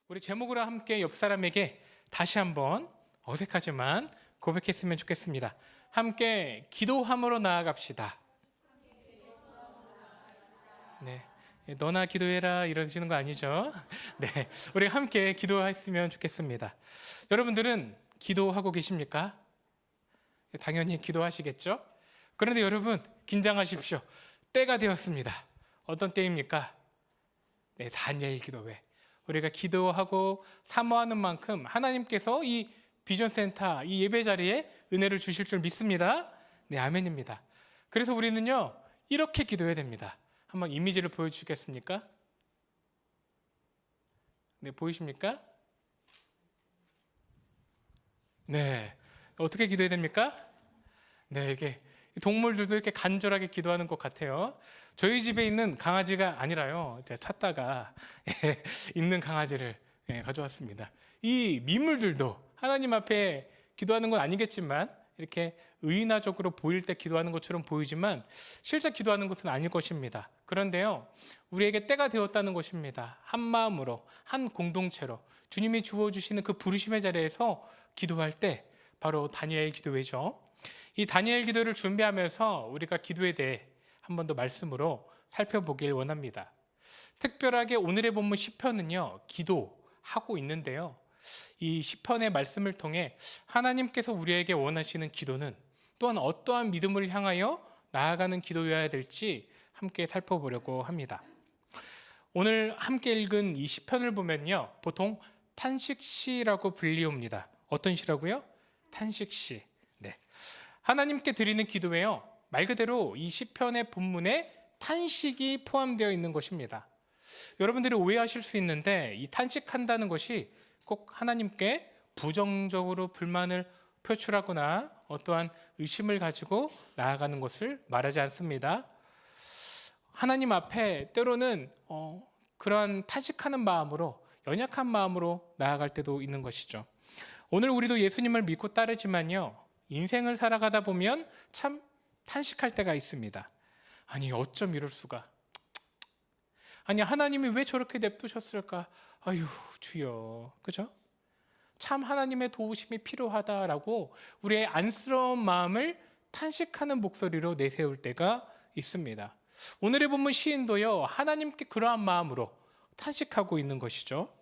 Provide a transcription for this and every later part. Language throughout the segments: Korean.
우리 제목으로 함께 옆 사람에게 다시 한번 어색하지만 고백했으면 좋겠습니다. 함께 기도함으로 나아갑시다. 네, 너나 기도해라 이러시는 거 아니죠? 네, 우리 함께 기도했으면 좋겠습니다. 여러분들은 기도하고 계십니까? 당연히 기도하시겠죠? 그런데 여러분 긴장하십시오. 때가 되었습니다. 어떤 때입니까? 네, 다니엘 기도회. 우리가 기도하고 사모하는 만큼 하나님께서 이 비전센터, 이 예배 자리에 은혜를 주실 줄 믿습니다. 네, 아멘입니다. 그래서 우리는요 이렇게 기도해야 됩니다. 한번 이미지를 보여주시겠습니까? 네, 보이십니까? 네, 어떻게 기도해야 됩니까? 네, 이게 동물들도 이렇게 간절하게 기도하는 것 같아요. 저희 집에 있는 강아지가 아니라요, 제가 찾다가 있는 강아지를 가져왔습니다. 이 민물들도 하나님 앞에 기도하는 건 아니겠지만 이렇게 의인화적으로 보일 때 기도하는 것처럼 보이지만 실제 기도하는 것은 아닐 것입니다. 그런데요, 우리에게 때가 되었다는 것입니다. 한 마음으로, 한 공동체로 주님이 주어주시는 그 부르심의 자리에서 기도할 때 바로 다니엘 기도회죠. 이 다니엘 기도를 준비하면서 우리가 기도에 대해 한 번 더 말씀으로 살펴보길 원합니다. 특별하게 오늘의 본문 시편은요 기도하고 있는데요, 이 시편의 말씀을 통해 하나님께서 우리에게 원하시는 기도는 또한 어떠한 믿음을 향하여 나아가는 기도여야 될지 함께 살펴보려고 합니다. 오늘 함께 읽은 이 시편을 보면요 보통 탄식시라고 불리웁니다. 어떤 시라고요? 탄식시. 네, 하나님께 드리는 기도에요 말 그대로 이 시편의 본문에 탄식이 포함되어 있는 것입니다. 여러분들이 오해하실 수 있는데 이 탄식한다는 것이 꼭 하나님께 부정적으로 불만을 표출하거나 어떠한 의심을 가지고 나아가는 것을 말하지 않습니다. 하나님 앞에 때로는 그러한 탄식하는 마음으로, 연약한 마음으로 나아갈 때도 있는 것이죠. 오늘 우리도 예수님을 믿고 따르지만요 인생을 살아가다 보면 참 탄식할 때가 있습니다. 아니 어쩜 이럴 수가, 아니 하나님이 왜 저렇게 냅두셨을까, 아유 주여, 그죠? 참 하나님의 도우심이 필요하다라고 우리의 안쓰러운 마음을 탄식하는 목소리로 내세울 때가 있습니다. 오늘의 본문 시인도요 하나님께 그러한 마음으로 탄식하고 있는 것이죠.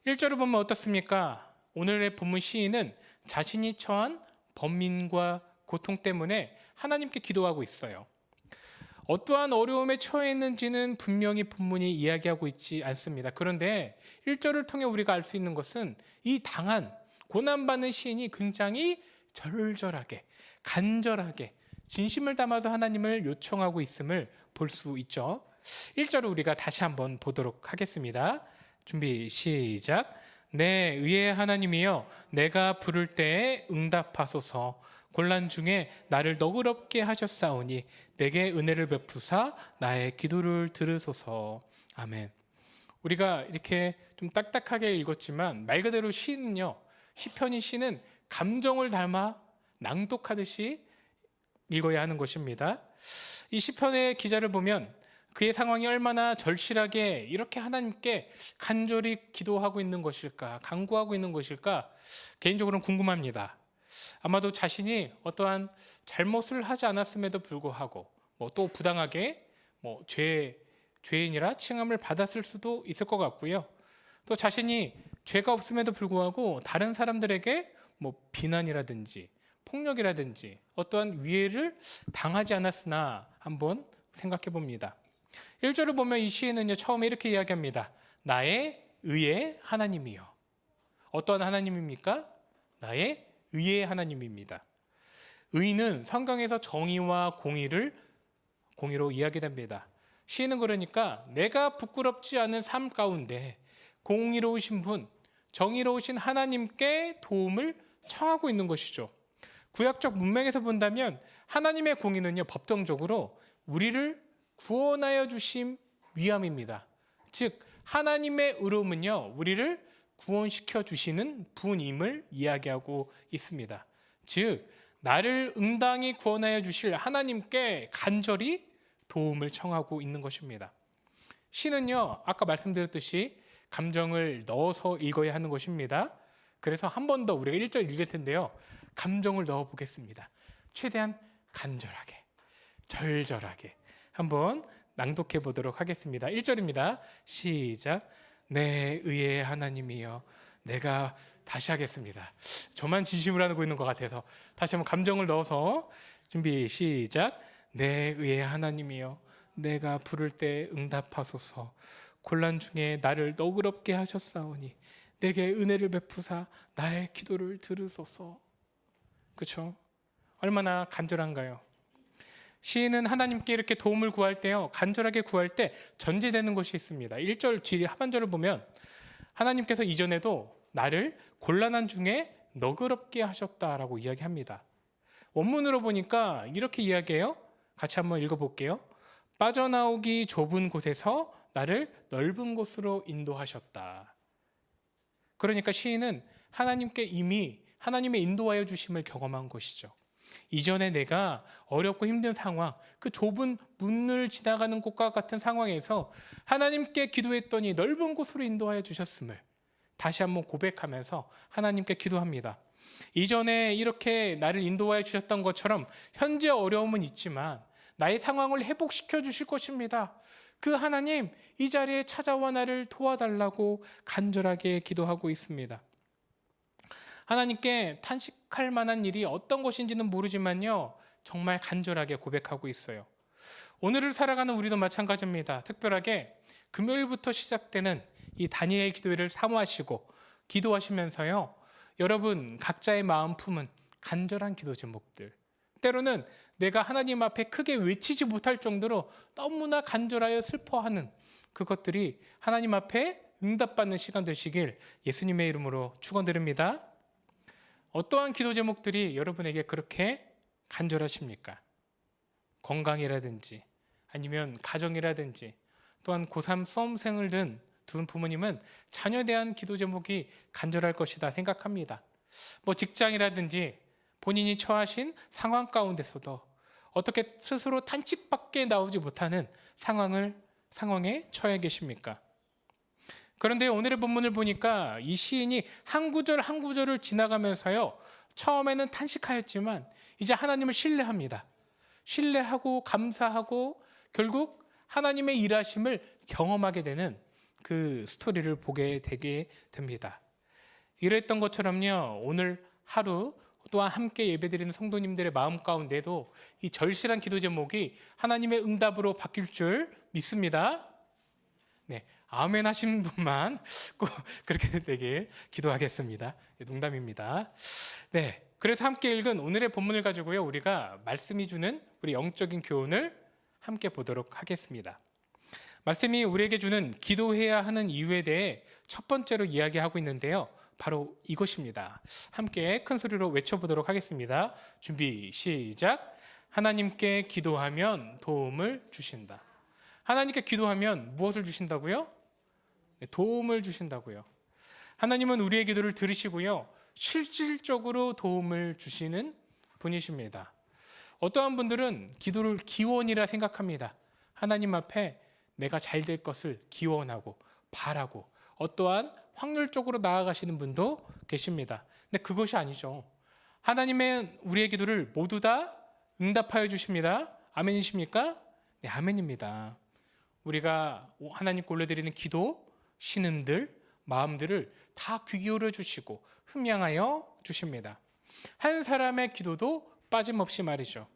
1절을 보면 어떻습니까? 오늘의 본문 시인은 자신이 처한 번민과 고통 때문에 하나님께 기도하고 있어요. 어떠한 어려움에 처해 있는지는 분명히 본문이 이야기하고 있지 않습니다. 그런데 1절을 통해 우리가 알 수 있는 것은 이 당한 고난받는 시인이 굉장히 절절하게, 간절하게 진심을 담아서 하나님을 요청하고 있음을 볼 수 있죠. 1절을 우리가 다시 한번 보도록 하겠습니다. 준비 시작. 내 의의 하나님이여, 내가 부를 때에 응답하소서. 곤란 중에 나를 너그럽게 하셨사오니 내게 은혜를 베푸사 나의 기도를 들으소서. 아멘. 우리가 이렇게 좀 딱딱하게 읽었지만 말 그대로 시는요, 시편이 시는 감정을 담아 낭독하듯이 읽어야 하는 것입니다. 이 시편의 기자를 보면 그의 상황이 얼마나 절실하게 이렇게 하나님께 간절히 기도하고 있는 것일까, 간구하고 있는 것일까 개인적으로는 궁금합니다. 아마도 자신이 어떠한 잘못을 하지 않았음에도 불구하고 또 부당하게 죄인이라 칭함을 받았을 수도 있을 것 같고요. 또 자신이 죄가 없음에도 불구하고 다른 사람들에게 비난이라든지 폭력이라든지 어떠한 위해를 당하지 않았으나 한번 생각해 봅니다. 1절을 보면 이 시인은요 처음에 이렇게 이야기합니다. 나의 의의 하나님이요. 어떠한 하나님입니까? 나의 의의 하나님입니다. 의는 성경에서 정의와 공의로 이야기됩니다. 시인은 그러니까 내가 부끄럽지 않은 삶 가운데 공의로우신 분, 정의로우신 하나님께 도움을 청하고 있는 것이죠. 구약적 문맥에서 본다면 하나님의 공의는요 법정적으로 우리를 구원하여 주심 위함입니다. 즉 하나님의 의로움은요 우리를 구원시켜 주시는 분임을 이야기하고 있습니다. 즉 나를 응당히 구원하여 주실 하나님께 간절히 도움을 청하고 있는 것입니다. 시는요 아까 말씀드렸듯이 감정을 넣어서 읽어야 하는 것입니다. 그래서 한 번 더 우리가 1절 읽을 텐데요. 감정을 넣어 보겠습니다. 최대한 간절하게, 절절하게 한번 낭독해 보도록 하겠습니다. 1절입니다. 시작. 내 의의 하나님이여, 내가 다시 하겠습니다. 저만 진심을 하고 있는 것 같아서 다시 한번 감정을 넣어서 준비 시작. 내 의의 하나님이여, 내가 부를 때 응답하소서. 곤란 중에 나를 너그럽게 하셨사오니 내게 은혜를 베푸사 나의 기도를 들으소서. 그렇죠? 얼마나 간절한가요? 시인은 하나님께 이렇게 도움을 구할 때요, 간절하게 구할 때 전제되는 것이 있습니다. 1절 뒤 하반절을 보면 하나님께서 이전에도 나를 곤란한 중에 너그럽게 하셨다라고 이야기합니다. 원문으로 보니까 이렇게 이야기해요. 같이 한번 읽어볼게요. 빠져나오기 좁은 곳에서 나를 넓은 곳으로 인도하셨다. 그러니까 시인은 하나님께 이미 하나님의 인도하여 주심을 경험한 것이죠. 이전에 내가 어렵고 힘든 상황, 그 좁은 문을 지나가는 곳과 같은 상황에서 하나님께 기도했더니 넓은 곳으로 인도하여 주셨음을 다시 한번 고백하면서 하나님께 기도합니다. 이전에 이렇게 나를 인도하여 주셨던 것처럼 현재 어려움은 있지만 나의 상황을 회복시켜 주실 것입니다. 그 하나님, 이 자리에 찾아와 나를 도와달라고 간절하게 기도하고 있습니다. 하나님께 탄식할 만한 일이 어떤 것인지는 모르지만요, 정말 간절하게 고백하고 있어요. 오늘을 살아가는 우리도 마찬가지입니다. 특별하게 금요일부터 시작되는 이 다니엘 기도회를 사모하시고 기도하시면서요, 여러분 각자의 마음 품은 간절한 기도 제목들, 때로는 내가 하나님 앞에 크게 외치지 못할 정도로 너무나 간절하여 슬퍼하는 그것들이 하나님 앞에 응답받는 시간 되시길 예수님의 이름으로 축원드립니다. 어떠한 기도 제목들이 여러분에게 그렇게 간절하십니까? 건강이라든지 아니면 가정이라든지, 또한 고3 수험생을 둔 두 부모님은 자녀에 대한 기도 제목이 간절할 것이다 생각합니다. 직장이라든지 본인이 처하신 상황 가운데서도 어떻게 스스로 탄식밖에 나오지 못하는 상황에 처해 계십니까? 그런데 오늘의 본문을 보니까 이 시인이 한 구절 한 구절을 지나가면서요, 처음에는 탄식하였지만 이제 하나님을 신뢰합니다. 신뢰하고 감사하고 결국 하나님의 일하심을 경험하게 되는 그 스토리를 보게 되게 됩니다. 이랬던 것처럼요, 오늘 하루 또한 함께 예배드리는 성도님들의 마음 가운데도 이 절실한 기도 제목이 하나님의 응답으로 바뀔 줄 믿습니다. 네, 아멘 하신 분만 꼭 그렇게 되길 기도하겠습니다. 농담입니다. 네, 그래서 함께 읽은 오늘의 본문을 가지고요, 우리가 말씀이 주는 우리 영적인 교훈을 함께 보도록 하겠습니다. 말씀이 우리에게 주는 기도해야 하는 이유에 대해 첫 번째로 이야기하고 있는데요, 바로 이것입니다. 함께 큰 소리로 외쳐보도록 하겠습니다. 준비 시작. 하나님께 기도하면 도움을 주신다. 하나님께 기도하면 무엇을 주신다고요? 네, 도움을 주신다고요. 하나님은 우리의 기도를 들으시고요, 실질적으로 도움을 주시는 분이십니다. 어떠한 분들은 기도를 기원이라 생각합니다. 하나님 앞에 내가 잘 될 것을 기원하고 바라고 어떠한 확률적으로 나아가시는 분도 계십니다. 근데 그것이 아니죠. 하나님은 우리의 기도를 모두 다 응답하여 주십니다. 아멘이십니까? 네, 아멘입니다. 우리가 하나님께 올려드리는 기도, 신음들, 마음들을 다 귀 기울여 주시고 흠양하여 주십니다. 한 사람의 기도도 빠짐없이 말이죠,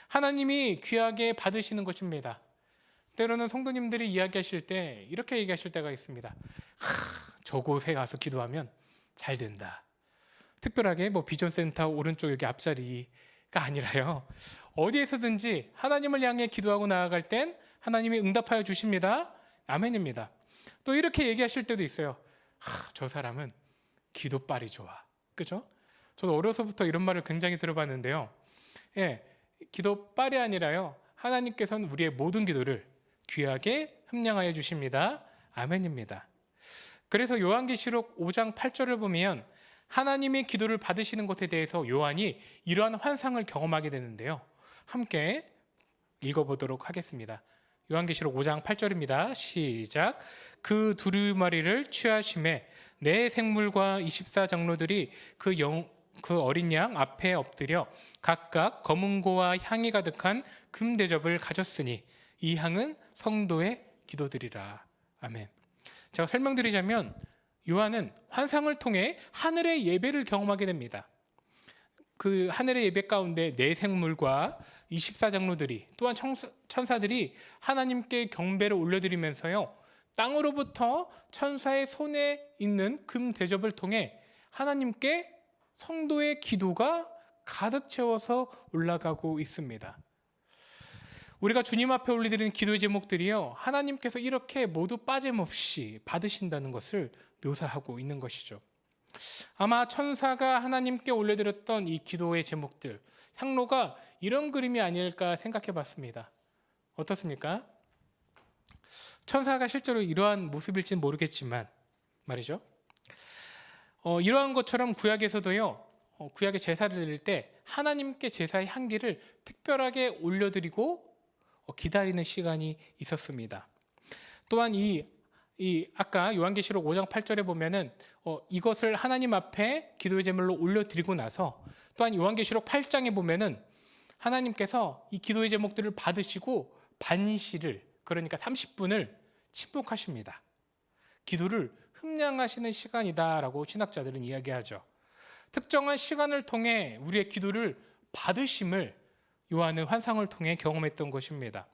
하나님이 귀하게 받으시는 것입니다. 때로는 성도님들이 이야기하실 때 이렇게 얘기하실 때가 있습니다. 저곳에 가서 기도하면 잘 된다. 특별하게 비전센터 오른쪽 여기 앞자리가 아니라요, 어디에서든지 하나님을 향해 기도하고 나아갈 땐 하나님이 응답하여 주십니다. 아멘입니다. 또 이렇게 얘기하실 때도 있어요. 저 사람은 기도빨이 좋아. 그죠? 저도 어려서부터 이런 말을 굉장히 들어봤는데요. 예, 기도빨이 아니라요, 하나님께서는 우리의 모든 기도를 귀하게 흠량하여 주십니다. 아멘입니다. 그래서 요한계시록 5장 8절을 보면 하나님의 기도를 받으시는 것에 대해서 요한이 이러한 환상을 경험하게 되는데요, 함께 읽어보도록 하겠습니다. 요한계시록 5장 8절입니다. 시작. 그 두루마리를 취하심에 네 생물과 24장로들이 그 어린 양 앞에 엎드려 각각 검은고와 향이 가득한 금 대접을 가졌으니 이 향은 성도의 기도들이라. 아멘. 제가 설명드리자면 요한은 환상을 통해 하늘의 예배를 경험하게 됩니다. 그 하늘의 예배 가운데 네 생물과 24장로들이 또한 천사들이 하나님께 경배를 올려드리면서요, 땅으로부터 천사의 손에 있는 금 대접을 통해 하나님께 성도의 기도가 가득 채워서 올라가고 있습니다. 우리가 주님 앞에 올려드리는 기도의 제목들이요, 하나님께서 이렇게 모두 빠짐없이 받으신다는 것을 묘사하고 있는 것이죠. 아마 천사가 하나님께 올려드렸던 이 기도의 제목들, 향로가 이런 그림이 아닐까 생각해 봤습니다. 어떻습니까? 천사가 실제로 이러한 모습일지는 모르겠지만 말이죠. 이러한 것처럼 구약에서도요, 구약의 제사를 드릴 때 하나님께 제사의 향기를 특별하게 올려드리고 기다리는 시간이 있었습니다. 또한 이 아까 요한계시록 5장 8절에 보면은 이것을 하나님 앞에 기도의 제물로 올려드리고 나서, 또한 요한계시록 8장에 보면은 하나님께서 이 기도의 제목들을 받으시고 반시를, 그러니까 30분을 침묵하십니다. 기도를 흠량하시는 시간이다라고 신학자들은 이야기하죠. 특정한 시간을 통해 우리의 기도를 받으심을 요한은 환상을 통해 경험했던 것입니다.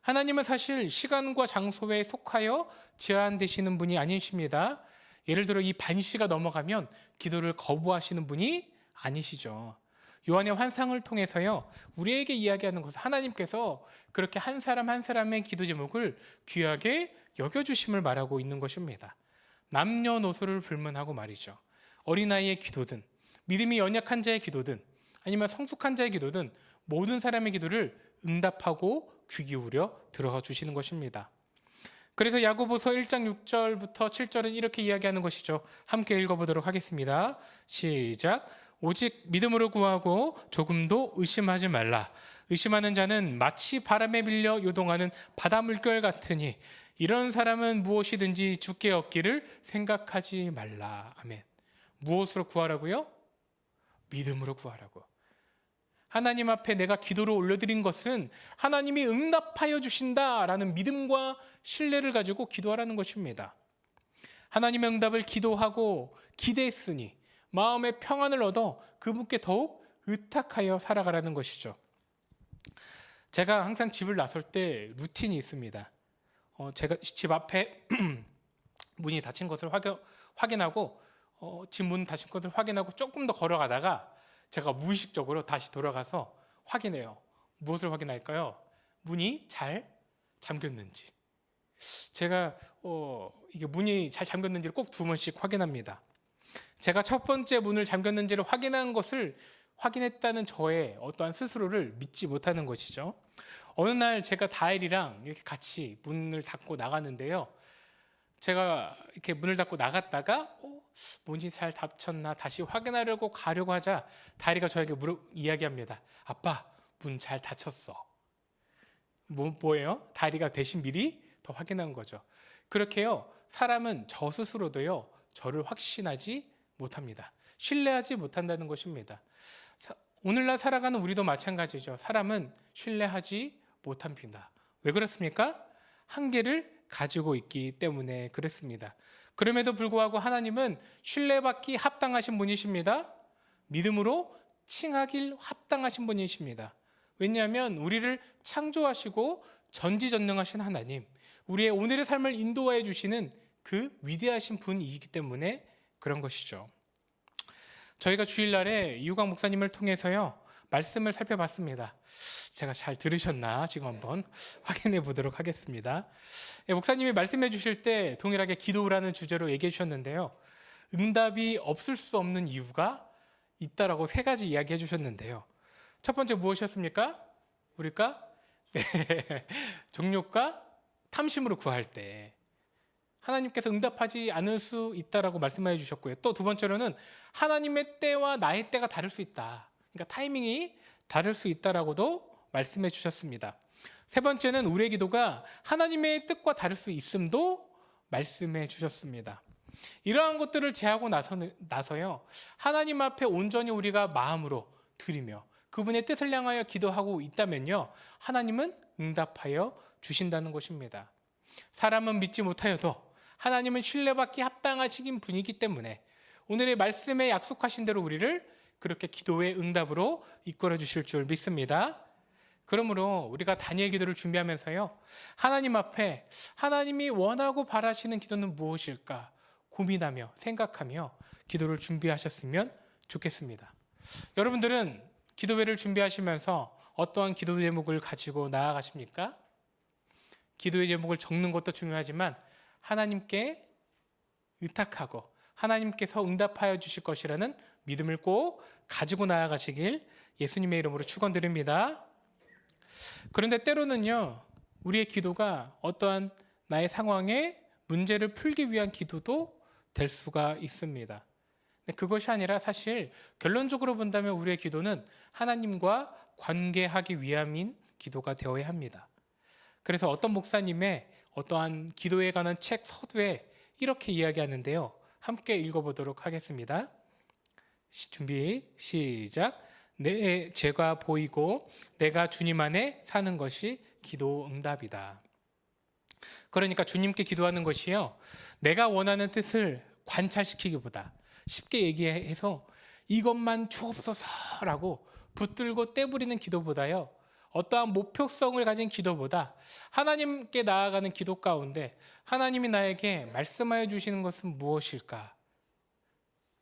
하나님은 사실 시간과 장소에 속하여 제한되시는 분이 아니십니다. 예를 들어 이 반시가 넘어가면 기도를 거부하시는 분이 아니시죠. 요한의 환상을 통해서요, 우리에게 이야기하는 것은 하나님께서 그렇게 한 사람 한 사람의 기도 제목을 귀하게 여겨주심을 말하고 있는 것입니다. 남녀노소를 불문하고 말이죠. 어린아이의 기도든, 믿음이 연약한 자의 기도든, 아니면 성숙한 자의 기도든 모든 사람의 기도를 응답하고 귀 기울여 들어가 주시는 것입니다. 그래서 야고보서 1장 6절부터 7절은 이렇게 이야기하는 것이죠. 함께 읽어보도록 하겠습니다. 시작. 오직 믿음으로 구하고 조금도 의심하지 말라. 의심하는 자는 마치 바람에 밀려 요동하는 바다 물결 같으니 이런 사람은 무엇이든지 주께 얻기를 생각하지 말라. 아멘. 무엇으로 구하라고요? 믿음으로 구하라고. 하나님 앞에 내가 기도를 올려드린 것은 하나님이 응답하여 주신다라는 믿음과 신뢰를 가지고 기도하라는 것입니다. 하나님의 응답을 기도하고 기대했으니 마음의 평안을 얻어 그분께 더욱 의탁하여 살아가라는 것이죠. 제가 항상 집을 나설 때 루틴이 있습니다. 제가 집 앞에 문이 닫힌 것을 확인하고 집 문 닫힌 것을 확인하고 조금 더 걸어가다가 제가 무의식적으로 다시 돌아가서 확인해요. 무엇을 확인할까요? 문이 잘 잠겼는지. 제가 이게 문이 잘 잠겼는지를 꼭 2번씩 확인합니다. 제가 첫 번째 문을 잠겼는지를 확인한 것을 확인했다는 저의 어떠한 스스로를 믿지 못하는 것이죠. 어느 날 제가 다엘이랑 이렇게 같이 문을 닫고 나갔는데요. 제가 이렇게 문을 닫고 나갔다가 문이 잘 닫혔나 다시 확인하려고 가려고 하자 다리가 저에게 이야기합니다. 아빠, 문 잘 닫혔어. 뭐예요? 다리가 대신 미리 더 확인한 거죠. 그렇게요, 사람은 저 스스로도요, 저를 확신하지 못합니다. 신뢰하지 못한다는 것입니다. 오늘날 살아가는 우리도 마찬가지죠. 사람은 신뢰하지 못합니다. 왜 그렇습니까? 한계를 가지고 있기 때문에 그렇습니다. 그럼에도 불구하고 하나님은 신뢰받기 합당하신 분이십니다. 믿음으로 칭하길 합당하신 분이십니다. 왜냐하면 우리를 창조하시고 전지전능하신 하나님, 우리의 오늘의 삶을 인도하여 주시는 그 위대하신 분이기 때문에 그런 것이죠. 저희가 주일날에 이우광 목사님을 통해서요, 말씀을 살펴봤습니다. 제가 잘 들으셨나 지금 한번 확인해 보도록 하겠습니다. 목사님이 말씀해 주실 때 동일하게 기도라는 주제로 얘기해 주셨는데요, 응답이 없을 수 없는 이유가 있다라고 3가지 이야기해 주셨는데요. 첫 번째 무엇이었습니까? 우리가 정욕과 탐심으로 구할 때 하나님께서 응답하지 않을 수 있다라고 말씀해 주셨고요. 또 2번째로는 하나님의 때와 나의 때가 다를 수 있다. 그러니까 타이밍이 다를 수 있다라고도 말씀해 주셨습니다. 세 번째는 우리의 기도가 하나님의 뜻과 다를 수 있음도 말씀해 주셨습니다. 이러한 것들을 제하고 나서요, 하나님 앞에 온전히 우리가 마음으로 드리며 그분의 뜻을 향하여 기도하고 있다면요, 하나님은 응답하여 주신다는 것입니다. 사람은 믿지 못하여도 하나님은 신뢰받기 합당하신 분이기 때문에 오늘의 말씀에 약속하신 대로 우리를 그렇게 기도의 응답으로 이끌어 주실 줄 믿습니다. 그러므로 우리가 다니엘 기도를 준비하면서요, 하나님 앞에 하나님이 원하고 바라시는 기도는 무엇일까 고민하며 생각하며 기도를 준비하셨으면 좋겠습니다. 여러분들은 기도회를 준비하시면서 어떠한 기도 제목을 가지고 나아가십니까? 기도의 제목을 적는 것도 중요하지만 하나님께 의탁하고 하나님께서 응답하여 주실 것이라는 믿음을 꼭 가지고 나아가시길 예수님의 이름으로 축원드립니다. 그런데 때로는요, 우리의 기도가 어떠한 나의 상황에 문제를 풀기 위한 기도도 될 수가 있습니다. 그것이 아니라 사실 결론적으로 본다면 우리의 기도는 하나님과 관계하기 위함인 기도가 되어야 합니다. 그래서 어떤 목사님의 어떠한 기도에 관한 책 서두에 이렇게 이야기하는데요, 함께 읽어보도록 하겠습니다. 준비 시작. 내 죄가 보이고 내가 주님 안에 사는 것이 기도 응답이다. 그러니까 주님께 기도하는 것이요, 내가 원하는 뜻을 관찰시키기보다 쉽게 얘기해서 이것만 주옵소서라고 붙들고 떼부리는 기도보다요, 어떠한 목표성을 가진 기도보다 하나님께 나아가는 기도 가운데 하나님이 나에게 말씀하여 주시는 것은 무엇일까?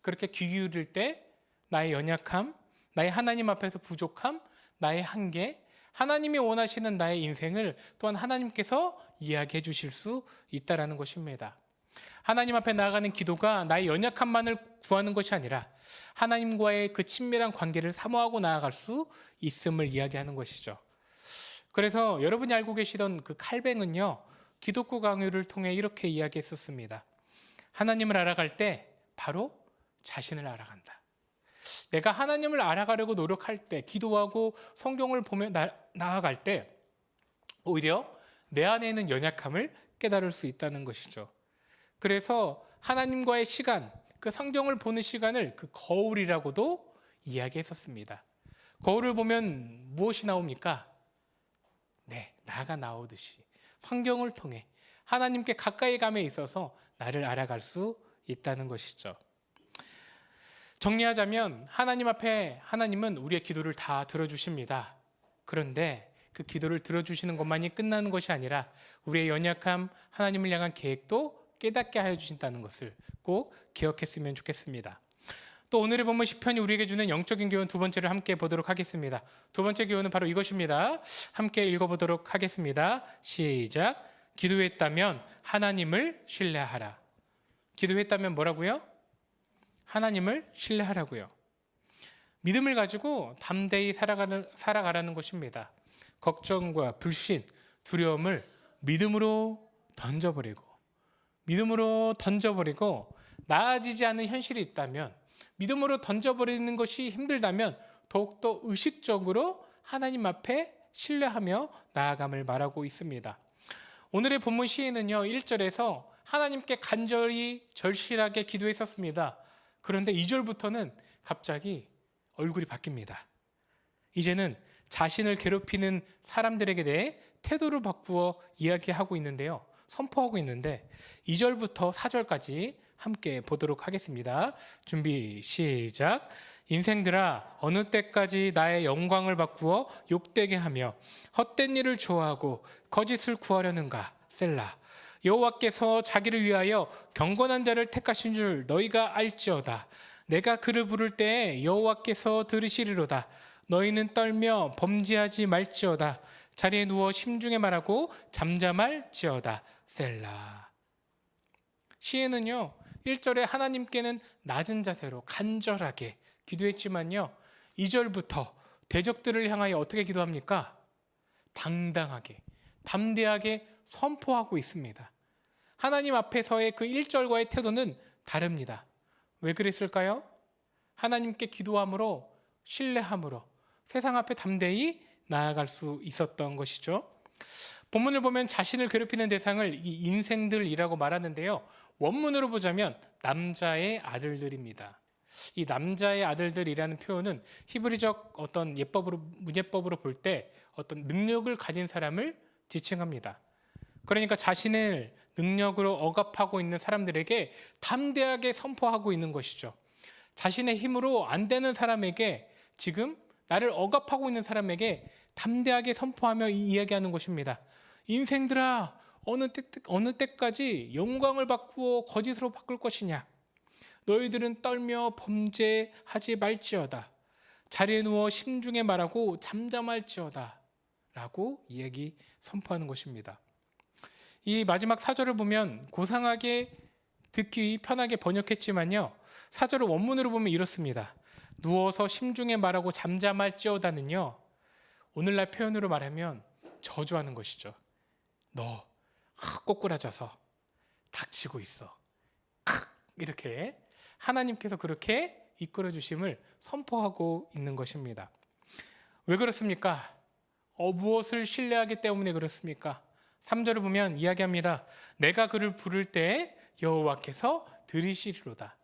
그렇게 귀 기울일 때 나의 연약함, 나의 하나님 앞에서 부족함, 나의 한계, 하나님이 원하시는 나의 인생을 또한 하나님께서 이야기해 주실 수 있다는 것입니다. 하나님 앞에 나아가는 기도가 나의 연약함만을 구하는 것이 아니라 하나님과의 그 친밀한 관계를 사모하고 나아갈 수 있음을 이야기하는 것이죠. 그래서 여러분이 알고 계시던 그 칼뱅은요, 기독교 강요를 통해 이렇게 이야기했었습니다. 하나님을 알아갈 때 바로 자신을 알아간다. 내가 하나님을 알아가려고 노력할 때, 기도하고 성경을 보며 나아갈 때 오히려 내 안에 있는 연약함을 깨달을 수 있다는 것이죠. 그래서 하나님과의 시간, 그 성경을 보는 시간을 그 거울이라고도 이야기했었습니다. 거울을 보면 무엇이 나옵니까? 네, 나가 나오듯이 성경을 통해 하나님께 가까이 감에 있어서 나를 알아갈 수 있다는 것이죠. 정리하자면 하나님 앞에 하나님은 우리의 기도를 다 들어주십니다. 그런데 그 기도를 들어주시는 것만이 끝나는 것이 아니라 우리의 연약함, 하나님을 향한 계획도 깨닫게 하여 주신다는 것을 꼭 기억했으면 좋겠습니다. 또 오늘의 본문 시편이 우리에게 주는 영적인 교훈 두 번째를 함께 보도록 하겠습니다. 두 번째 교훈은 바로 이것입니다. 함께 읽어보도록 하겠습니다. 시작. 기도했다면 하나님을 신뢰하라. 기도했다면 뭐라고요? 하나님을 신뢰하라고요. 믿음을 가지고 담대히 살아가라는 것입니다. 걱정과 불신, 두려움을 믿음으로 던져버리고 나아지지 않는 현실이 있다면, 믿음으로 던져버리는 것이 힘들다면 더욱더 의식적으로 하나님 앞에 신뢰하며 나아감을 말하고 있습니다. 오늘의 본문 시인은요, 1절에서 하나님께 간절히 절실하게 기도했었습니다. 그런데 2절부터는 갑자기 얼굴이 바뀝니다. 이제는 자신을 괴롭히는 사람들에게 대해 태도를 바꾸어 이야기하고 있는데요, 선포하고 있는데 2절부터 4절까지 함께 보도록 하겠습니다. 준비 시작. 인생들아, 어느 때까지 나의 영광을 바꾸어 욕되게 하며 헛된 일을 좋아하고 거짓을 구하려는가? 셀라. 여호와께서 자기를 위하여 경건한 자를 택하신 줄 너희가 알지어다. 내가 그를 부를 때에 여호와께서 들으시리로다. 너희는 떨며 범죄하지 말지어다. 자리에 누워 심중에 말하고 잠잠할지어다. 셀라. 시인은요, 1절에 하나님께는 낮은 자세로 간절하게 기도했지만요, 2절부터 대적들을 향하여 어떻게 기도합니까? 당당하게, 담대하게 선포하고 있습니다. 하나님 앞에서의 그 1절과의 태도는 다릅니다. 왜 그랬을까요? 하나님께 기도함으로, 신뢰함으로 세상 앞에 담대히 나아갈 수 있었던 것이죠. 본문을 보면 자신을 괴롭히는 대상을 이 인생들이라고 말하는데요. 원문으로 보자면 남자의 아들들입니다. 이 남자의 아들들이라는 표현은 히브리적 어떤 문예법으로 볼 때 어떤 능력을 가진 사람을 지칭합니다. 그러니까 자신을 능력으로 억압하고 있는 사람들에게 담대하게 선포하고 있는 것이죠. 자신의 힘으로 안 되는 사람에게, 지금 나를 억압하고 있는 사람에게 담대하게 선포하며 이야기하는 것입니다. 인생들아, 어느 때까지 영광을 바꾸어 거짓으로 바꿀 것이냐? 너희들은 떨며 범죄하지 말지어다. 자리에 누워 심중에 말하고 잠잠할지어다. 라고 이야기 선포하는 것입니다. 이 마지막 4절을 보면 고상하게 듣기 편하게 번역했지만요, 4절을 원문으로 보면 이렇습니다. 누워서 심중에 말하고 잠잠할지어다는요, 오늘날 표현으로 말하면 저주하는 것이죠. 너 꼬꾸라져서 닥치고 있어. 이렇게 하나님께서 그렇게 이끌어 주심을 선포하고 있는 것입니다. 왜 그렇습니까? 무엇을 신뢰하기 때문에 그렇습니까? 3절을 보면 이야기합니다. 내가 그를 부를 때 여호와께서 들으시리로다.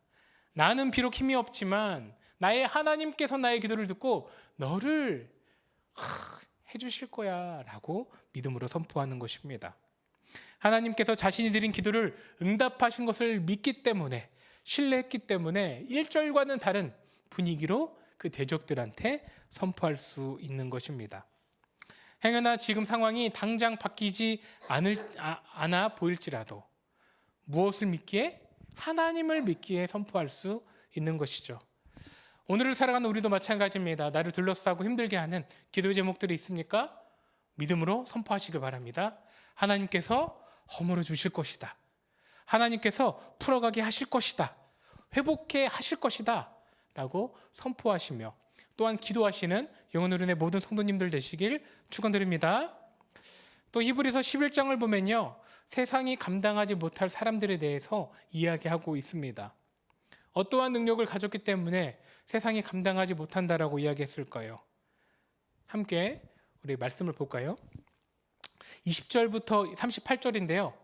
나는 비록 힘이 없지만 나의 하나님께서 나의 기도를 듣고 너를 해주실 거야 라고 믿음으로 선포하는 것입니다. 하나님께서 자신이 드린 기도를 응답하신 것을 믿기 때문에, 신뢰했기 때문에 1절과는 다른 분위기로 그 대적들한테 선포할 수 있는 것입니다. 행여나 지금 상황이 당장 바뀌지 않아 보일지라도 무엇을 믿기에? 하나님을 믿기에 선포할 수 있는 것이죠. 오늘을 살아가는 우리도 마찬가지입니다. 나를 둘러싸고 힘들게 하는 기도의 제목들이 있습니까? 믿음으로 선포하시길 바랍니다. 하나님께서 허물어 주실 것이다. 하나님께서 풀어가게 하실 것이다. 회복해 하실 것이다. 라고 선포하시며 또한 기도하시는 영혼을 은혜 모든 성도님들 되시길 축원드립니다. 또 히브리서 11장을 보면요, 세상이 감당하지 못할 사람들에 대해서 이야기하고 있습니다. 어떠한 능력을 가졌기 때문에 세상이 감당하지 못한다라고 이야기했을까요? 함께 우리 말씀을 볼까요? 20절부터 38절인데요.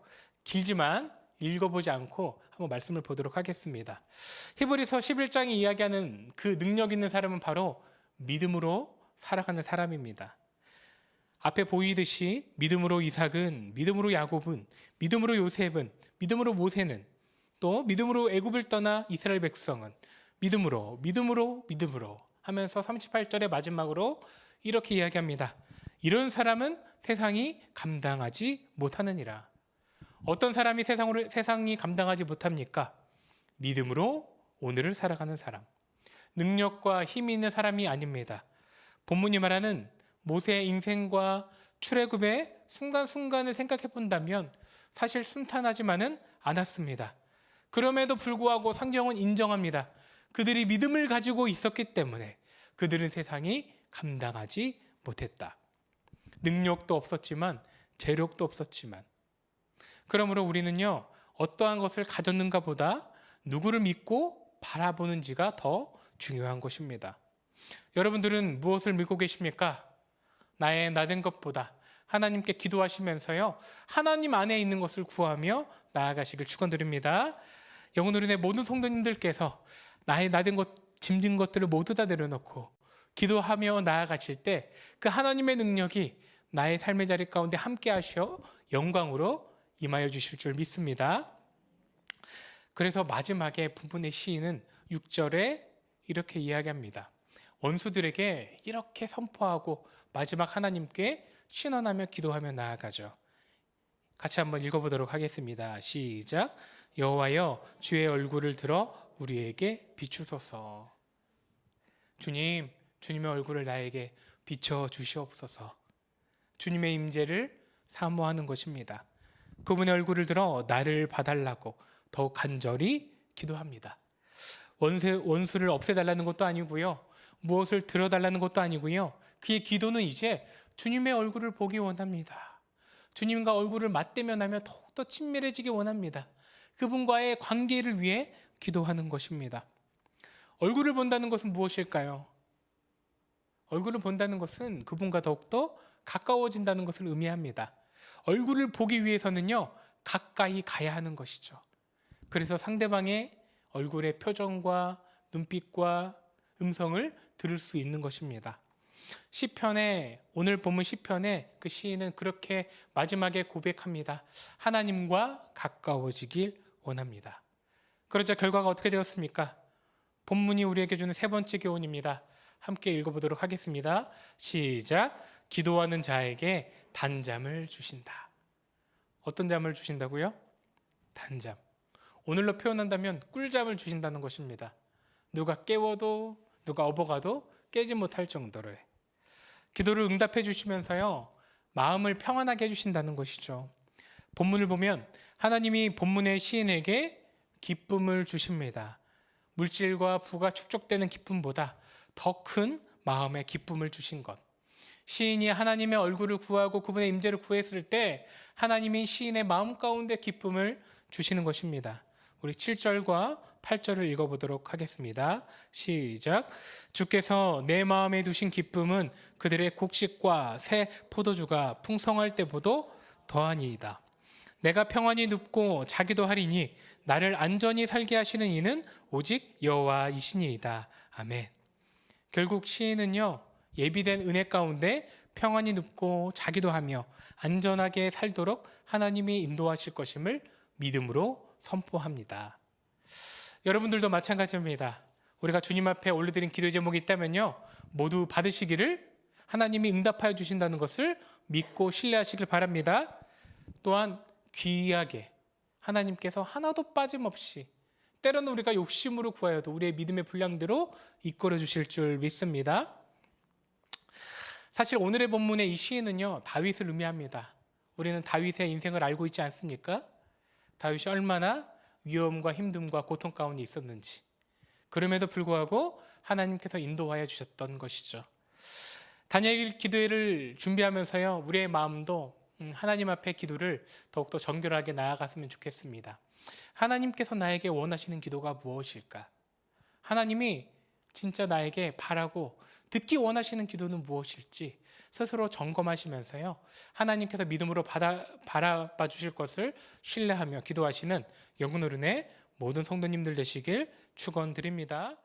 길지만 읽어보지 않고 한번 말씀을 보도록 하겠습니다. 히브리서 11장이 이야기하는 그 능력 있는 사람은 바로 믿음으로 살아가는 사람입니다. 앞에 보이듯이 믿음으로 이삭은, 믿음으로 야곱은, 믿음으로 요셉은, 믿음으로 모세는, 또 믿음으로 애굽을 떠나 이스라엘 백성은 믿음으로 하면서 38절의 마지막으로 이렇게 이야기합니다. 이런 사람은 세상이 감당하지 못하느니라. 어떤 사람이 세상이 감당하지 못합니까? 믿음으로 오늘을 살아가는 사람, 능력과 힘이 있는 사람이 아닙니다. 본문이 말하는 모세의 인생과 출애굽의 순간순간을 생각해 본다면 사실 순탄하지만은 않았습니다. 그럼에도 불구하고 성경은 인정합니다. 그들이 믿음을 가지고 있었기 때문에 그들은 세상이 감당하지 못했다. 능력도 없었지만, 재력도 없었지만. 그러므로 우리는요, 어떠한 것을 가졌는가 보다 누구를 믿고 바라보는지가 더 중요한 것입니다. 여러분들은 무엇을 믿고 계십니까? 나의 나된 것보다 하나님께 기도하시면서요, 하나님 안에 있는 것을 구하며 나아가시길 축원드립니다. 영혼을 은혜 모든 성도님들께서 나의 나된 것, 짐진 것들을 모두 다 내려놓고 기도하며 나아가실 때 그 하나님의 능력이 나의 삶의 자리 가운데 함께 하셔 영광으로 임하여 주실 줄 믿습니다. 그래서 마지막에 본문의 시인은 6절에 이렇게 이야기합니다. 원수들에게 이렇게 선포하고 마지막 하나님께 신원하며 기도하며 나아가죠. 같이 한번 읽어보도록 하겠습니다. 시작. 여호와여, 주의 얼굴을 들어 우리에게 비추소서. 주님, 주님의 얼굴을 나에게 비춰 주시옵소서. 주님의 임재를 사모하는 것입니다. 그분의 얼굴을 들어 나를 봐달라고 더욱 간절히 기도합니다. 원수를 없애달라는 것도 아니고요, 무엇을 들어달라는 것도 아니고요, 그의 기도는 이제 주님의 얼굴을 보기 원합니다. 주님과 얼굴을 맞대면하며 더욱더 친밀해지기 원합니다. 그분과의 관계를 위해 기도하는 것입니다. 얼굴을 본다는 것은 무엇일까요? 얼굴을 본다는 것은 그분과 더욱더 가까워진다는 것을 의미합니다. 얼굴을 보기 위해서는요, 가까이 가야 하는 것이죠. 그래서 상대방의 얼굴의 표정과 눈빛과 음성을 들을 수 있는 것입니다. 시편에, 오늘 본문 시편에 그 시인은 그렇게 마지막에 고백합니다. 하나님과 가까워지길 원합니다. 그러자 결과가 어떻게 되었습니까? 본문이 우리에게 주는 세 번째 교훈입니다. 함께 읽어보도록 하겠습니다. 시작. 기도하는 자에게 단잠을 주신다. 어떤 잠을 주신다고요? 단잠. 오늘로 표현한다면 꿀잠을 주신다는 것입니다. 누가 깨워도, 누가 업어가도 깨지 못할 정도로요. 기도를 응답해 주시면서요, 마음을 평안하게 해주신다는 것이죠. 본문을 보면 하나님이 본문의 시인에게 기쁨을 주십니다. 물질과 부가 축적되는 기쁨보다 더 큰 마음의 기쁨을 주신 것. 시인이 하나님의 얼굴을 구하고 그분의 임재를 구했을 때 하나님이 시인의 마음 가운데 기쁨을 주시는 것입니다. 우리 7절과 8절을 읽어보도록 하겠습니다. 시작. 주께서 내 마음에 두신 기쁨은 그들의 곡식과 새 포도주가 풍성할 때보다 더하니이다. 내가 평안히 눕고 자기도 하리니 나를 안전히 살게 하시는 이는 오직 여호와이시니이다. 아멘. 결국 시인은요, 예비된 은혜 가운데 평안히 눕고 자기도 하며 안전하게 살도록 하나님이 인도하실 것임을 믿음으로 선포합니다. 여러분들도 마찬가지입니다. 우리가 주님 앞에 올려드린 기도의 제목이 있다면요, 모두 받으시기를 하나님이 응답하여 주신다는 것을 믿고 신뢰하시길 바랍니다. 또한 귀하게 하나님께서 하나도 빠짐없이, 때로는 우리가 욕심으로 구하여도 우리의 믿음의 분량대로 이끌어 주실 줄 믿습니다. 사실 오늘의 본문의 이 시인은요, 다윗을 의미합니다. 우리는 다윗의 인생을 알고 있지 않습니까? 다윗이 얼마나 위험과 힘듦과 고통 가운데 있었는지, 그럼에도 불구하고 하나님께서 인도하여 주셨던 것이죠. 다니엘 기도회를 준비하면서요, 우리의 마음도 하나님 앞에 기도를 더욱더 정결하게 나아갔으면 좋겠습니다. 하나님께서 나에게 원하시는 기도가 무엇일까? 하나님이 진짜 나에게 바라고 듣기 원하시는 기도는 무엇일지 스스로 점검하시면서요, 하나님께서 믿음으로 바라봐 주실 것을 신뢰하며 기도하시는 영혼어른의 모든 성도님들 되시길 축원드립니다.